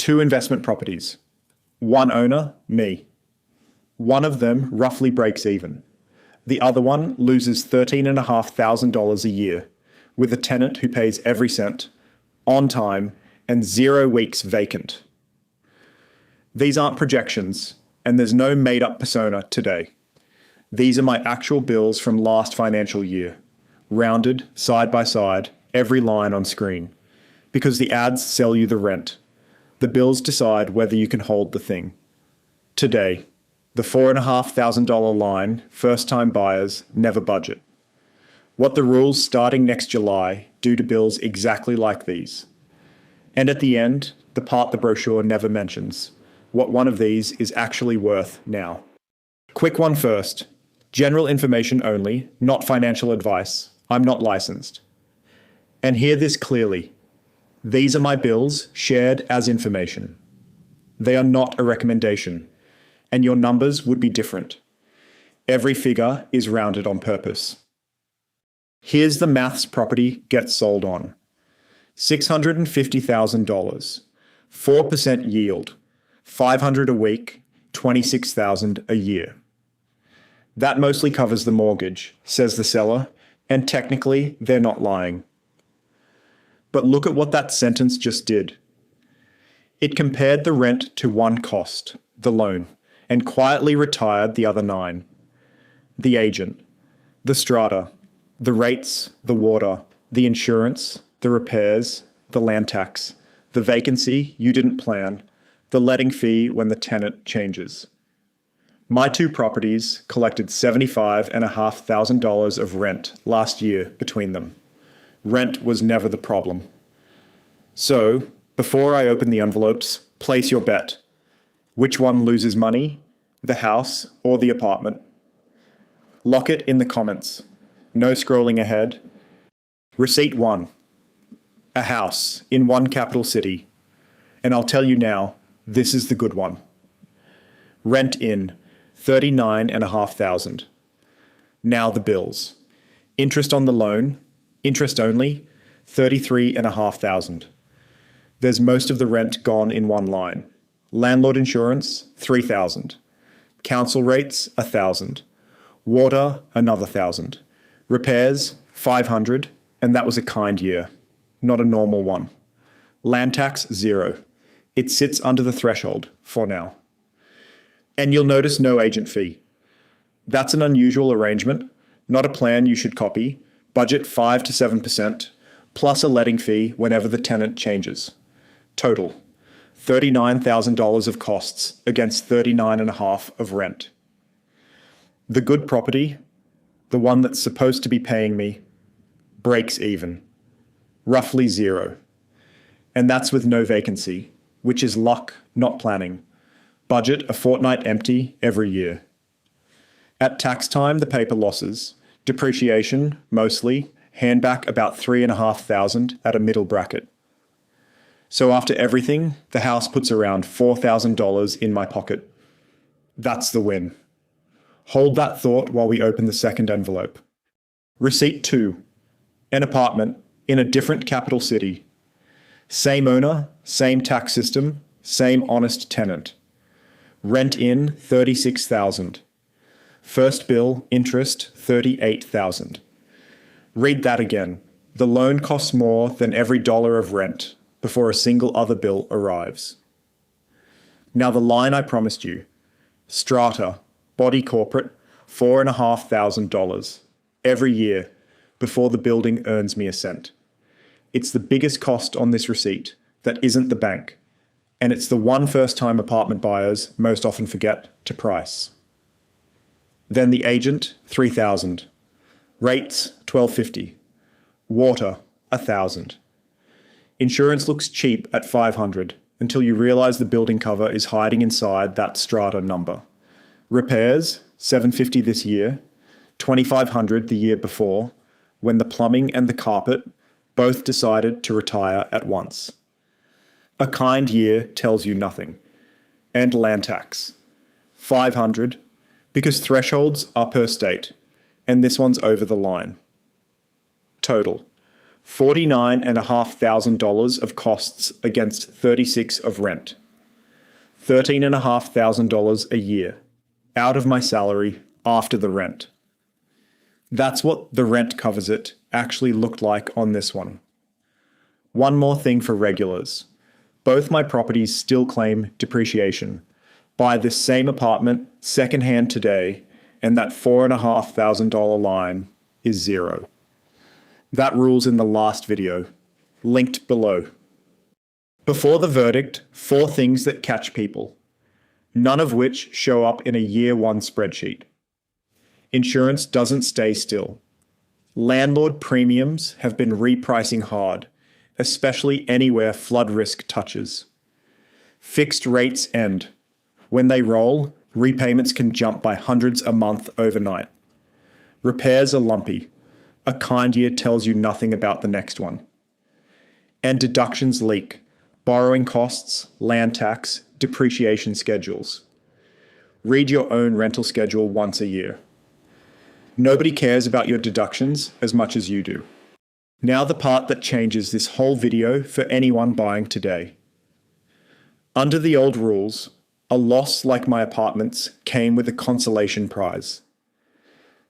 2 investment properties. One owner, me. One of them roughly breaks even. The other one loses $13,500 a year, with a tenant who pays every cent, on time, and 0 weeks vacant. These aren't projections, and there's no made-up persona today. These are my actual bills from last financial year, rounded, side by side, every line on screen. Because the ads sell you the rent. The bills decide whether you can hold the thing. Today, the $4,500 line, first-time buyers never budget. What the rules starting next July do to bills exactly like these. And at the end, the part the brochure never mentions, what one of these is actually worth now. Quick one first. General information only, not financial advice. I'm not licensed. And hear this clearly. These are my bills shared as information. They are not a recommendation, and your numbers would be different. Every figure is rounded on purpose. Here's the maths property gets sold on. $650,000, 4% yield, $500 a week, $26,000 a year. That mostly covers the mortgage, says the seller, and technically they're not lying. But look at what that sentence just did. It compared the rent to one cost, the loan, and quietly retired the other 9. The agent, the strata, the rates, the water, the insurance, the repairs, the land tax, the vacancy you didn't plan, the letting fee when the tenant changes. My 2 properties collected $75,500 of rent last year between them. Rent was never the problem. So, before I open the envelopes, place your bet. Which one loses money? The house or the apartment? Lock it in the comments. No scrolling ahead. Receipt 1. A house in one capital city. And I'll tell you now, this is the good one. Rent in, $39,500. Now the bills. Interest on the loan, interest only, $33,500. There's most of the rent gone in one line. Landlord insurance, $3,000. Council rates, $1,000. Water, another $1,000. Repairs, $500, and that was a kind year, not a normal one. Land tax, 0. It sits under the threshold, for now. And you'll notice no agent fee. That's an unusual arrangement, not a plan you should copy. Budget 5 to 7%, plus a letting fee whenever the tenant changes. Total, $39,000 of costs against $39,500 of rent. The good property, the one that's supposed to be paying me, breaks even. Roughly 0. And that's with no vacancy, which is luck, not planning. Budget a fortnight empty every year. At tax time, the paper losses. Depreciation, mostly, hand back about $3,500 at a middle bracket. So after everything, the house puts around $4,000 in my pocket. That's the win. Hold that thought while we open the second envelope. Receipt 2. An apartment in a different capital city. Same owner, same tax system, same honest tenant. Rent in, $36,000. First bill, interest, $38,000. Read that again. The loan costs more than every dollar of rent before a single other bill arrives. Now the line I promised you. Strata, body corporate, $4,500 every year before the building earns me a cent. It's the biggest cost on this receipt that isn't the bank, and it's the one first-time apartment buyers most often forget to price. Then the agent, $3,000. Rates, $1,250. Water, $1,000. Insurance looks cheap at $500 until you realize the building cover is hiding inside that strata number. Repairs, $750 this year, $2,500 the year before, when the plumbing and the carpet both decided to retire at once. A kind year tells you nothing. And land tax, $500, because thresholds are per state, and this one's over the line. Total, $49,500 of costs against 36 of rent. $13,500 a year, out of my salary after the rent. That's what the rent covers it actually looked like on this one. One more thing for regulars. Both my properties still claim depreciation. Buy this same apartment secondhand today, and that $4,500 line is zero. That rule's in the last video, linked below. Before the verdict, 4 things that catch people, none of which show up in a year 1 spreadsheet. Insurance doesn't stay still. Landlord premiums have been repricing hard, especially anywhere flood risk touches. Fixed rates end. When they roll, repayments can jump by hundreds a month overnight. Repairs are lumpy. A kind year tells you nothing about the next one. And deductions leak. Borrowing costs, land tax, depreciation schedules. Read your own rental schedule once a year. Nobody cares about your deductions as much as you do. Now the part that changes this whole video for anyone buying today. Under the old rules, a loss like my apartments came with a consolation prize.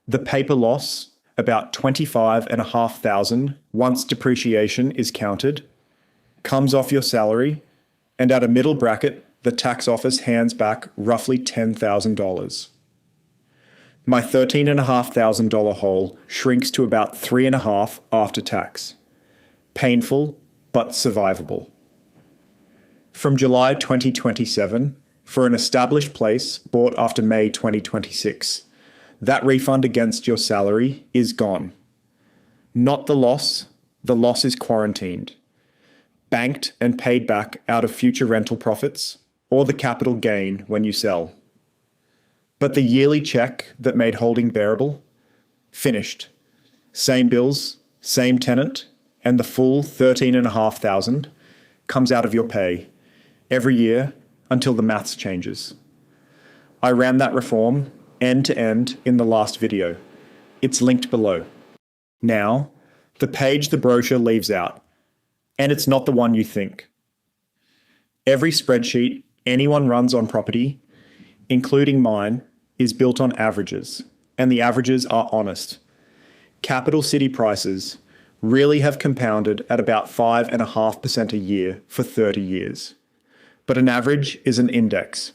The paper loss, about $25,500 once depreciation is counted, comes off your salary, and at a middle bracket, the tax office hands back roughly $10,000. My $13,500 hole shrinks to about $3,500 after tax. Painful, but survivable. From July 2027, for an established place bought after May 2026, that refund against your salary is gone. Not the loss is quarantined. Banked and paid back out of future rental profits or the capital gain when you sell. But the yearly check that made holding bearable? Finished. Same bills, same tenant, and the full $13,500 comes out of your pay every year until the maths changes. I ran that reform end to end in the last video. It's linked below. Now, the page the brochure leaves out, and it's not the one you think. Every spreadsheet anyone runs on property, including mine, is built on averages, and the averages are honest. Capital city prices really have compounded at about 5.5% a year for 30 years. But an average is an index.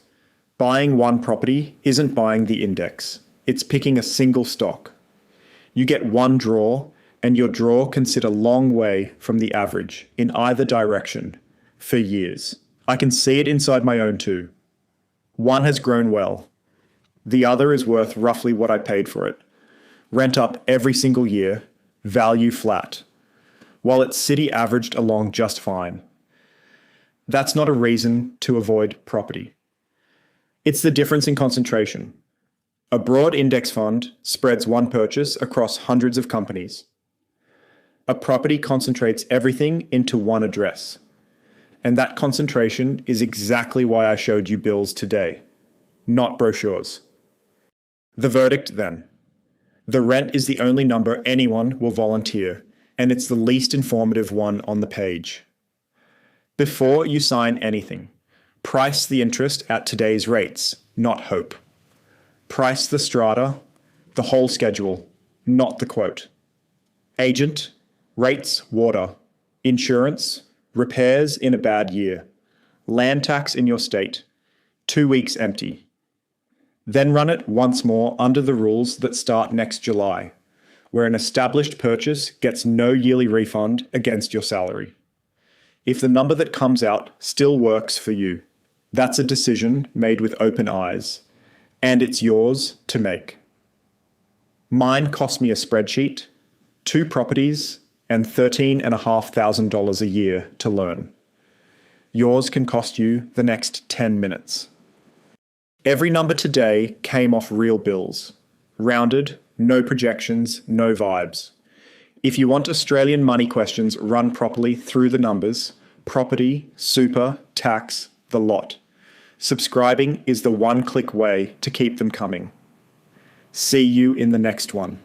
Buying one property isn't buying the index. It's picking a single stock. You get one draw, and your draw can sit a long way from the average in either direction for years. I can see it inside my own too. One has grown well. The other is worth roughly what I paid for it. Rent up every single year, value flat, while its city averaged along just fine. That's not a reason to avoid property. It's the difference in concentration. A broad index fund spreads one purchase across hundreds of companies. A property concentrates everything into one address. And that concentration is exactly why I showed you bills today, not brochures. The verdict then. The rent is the only number anyone will volunteer, and it's the least informative one on the page. Before you sign anything, price the interest at today's rates, not hope. Price the strata, the whole schedule, not the quote. Agent, rates water, insurance, repairs in a bad year, land tax in your state, 2 weeks empty. Then run it once more under the rules that start next July, where an established purchase gets no yearly refund against your salary. If the number that comes out still works for you, that's a decision made with open eyes, and it's yours to make. Mine cost me a spreadsheet, 2 properties, and $13,500 a year to learn. Yours can cost you the next 10 minutes. Every number today came off real bills. Rounded, no projections, no vibes. If you want Australian money questions run properly through the numbers, property, super, tax, the lot, subscribing is the one-click way to keep them coming. See you in the next one.